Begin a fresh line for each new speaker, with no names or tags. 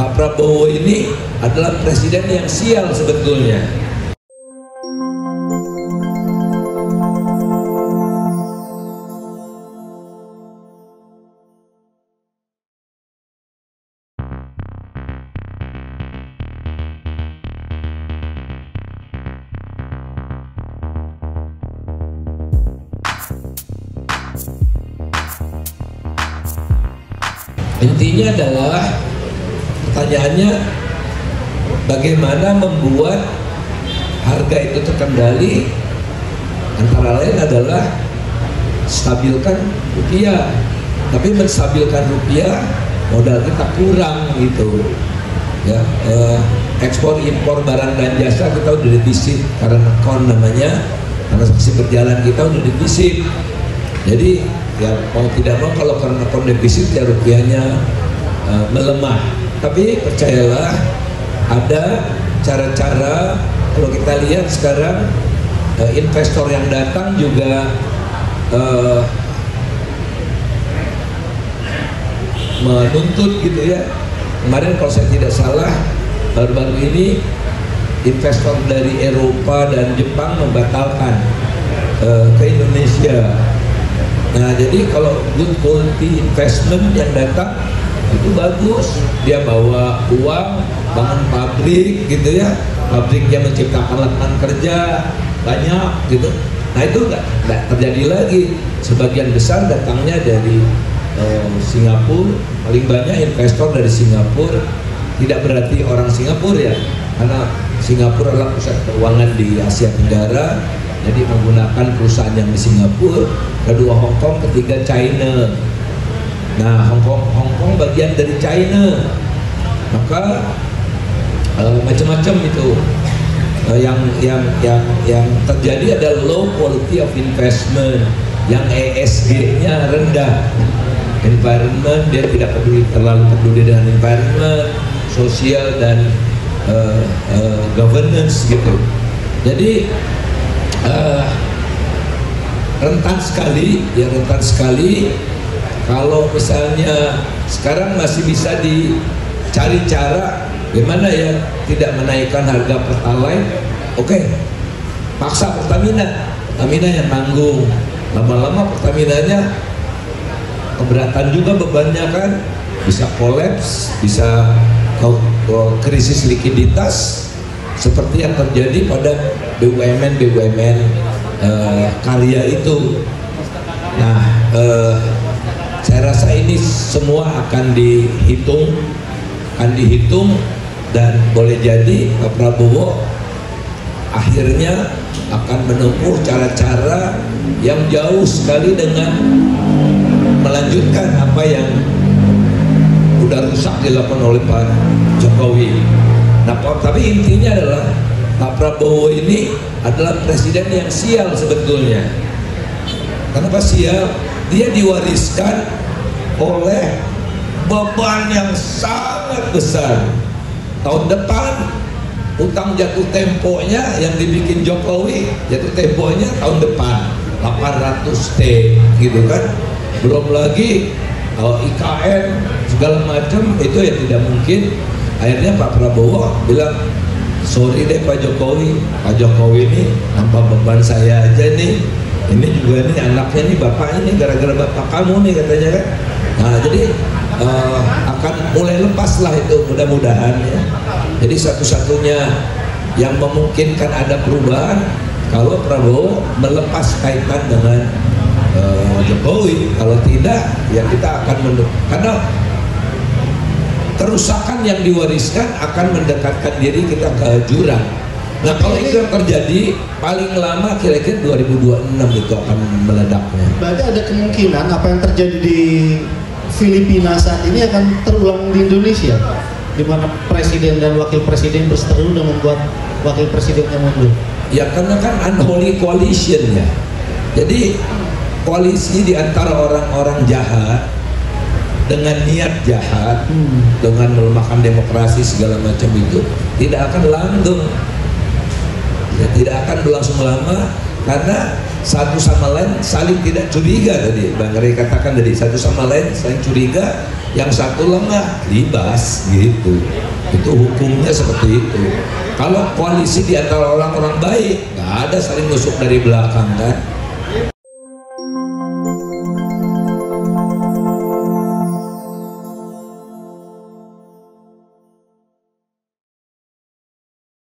Pak Prabowo ini adalah presiden yang sial sebetulnya. Intinya adalah pertanyaannya bagaimana membuat harga itu terkendali, antara lain adalah stabilkan rupiah. Tapi menstabilkan rupiah modal kita kurang gitu ya. Ekspor impor barang dan jasa kita udah defisit karena kon namanya, transaksi berjalan kita udah defisit. Jadi ya mau tidak mau kalau karena kon defisit ya rupiahnya melemah. Tapi percayalah ada cara-cara. Kalau kita lihat sekarang investor yang datang juga menuntut gitu ya. Kemarin kalau saya tidak salah baru-baru ini investor dari Eropa dan Jepang membatalkan ke Indonesia. Nah jadi kalau good quality investment yang datang itu bagus, dia bawa uang, bangun pabrik gitu ya, pabriknya menciptakan lapangan kerja banyak gitu. Nah itu nggak terjadi lagi. Sebagian besar datangnya dari Singapura, paling banyak investor dari Singapura. Tidak berarti orang Singapura ya, karena Singapura adalah pusat keuangan di Asia Tenggara, jadi menggunakan perusahaan yang di Singapura. Kedua Hong Kong, ketiga China. Nah Hong Kong bagian dari China, maka macam-macam itu. Yang terjadi adalah low quality of investment, yang ESG-nya rendah. Environment, dia tidak terlalu peduli dengan environment, sosial dan governance gitu. Jadi rentan sekali kalau misalnya sekarang masih bisa dicari cara gimana ya tidak menaikkan harga Pertalite. Oke, paksa Pertamina yang tanggung. Lama-lama Pertaminanya keberatan juga bebannya kan, bisa kolaps, bisa krisis likuiditas seperti yang terjadi pada BUMN karya itu. Nah saya rasa ini semua akan dihitung dan boleh jadi Pak Prabowo akhirnya akan menempuh cara-cara yang jauh sekali dengan melanjutkan apa yang udah rusak dilakukan oleh Pak Jokowi. Nah, tapi intinya adalah Pak Prabowo ini adalah presiden yang sial sebetulnya. Kenapa sial? Dia diwariskan oleh beban yang sangat besar. Tahun depan utang jatuh temponya yang dibikin Jokowi, jatuh temponya tahun depan 800T gitu kan. Belum lagi IKN segala macam itu ya tidak mungkin. Akhirnya Pak Prabowo bilang, sorry deh Pak Jokowi ini nambah beban saya aja nih. Ini juga nih anaknya nih, bapaknya nih, gara-gara bapak kamu nih katanya kan. Nah jadi akan mulai lepas lah itu mudah-mudahan ya. Jadi satu-satunya yang memungkinkan ada perubahan kalau Prabowo melepas kaitan dengan Jokowi. Kalau tidak ya kita akan karena kerusakan yang diwariskan akan mendekatkan diri kita ke jurang. Nah kalau itu yang terjadi paling lama kira-kira 2026 itu akan meledaknya. Berarti ada kemungkinan apa yang terjadi di Filipina saat ini akan terulang di Indonesia, di mana presiden dan wakil presiden berseteru dan membuat wakil presidennya mundur. Ya karena kan unholy coalition ya. Jadi koalisi di antara orang-orang jahat dengan niat jahat, dengan melemahkan demokrasi segala macam itu tidak akan langgeng. Ya, tidak akan berlangsung lama karena satu sama lain saling tidak curiga. Tadi Bang Ray katakan tadi, satu sama lain saling curiga, yang satu lengah, libas gitu. Itu hukumnya seperti itu. Kalau koalisi di antara orang-orang baik, nggak ada saling nusuk dari belakang kan.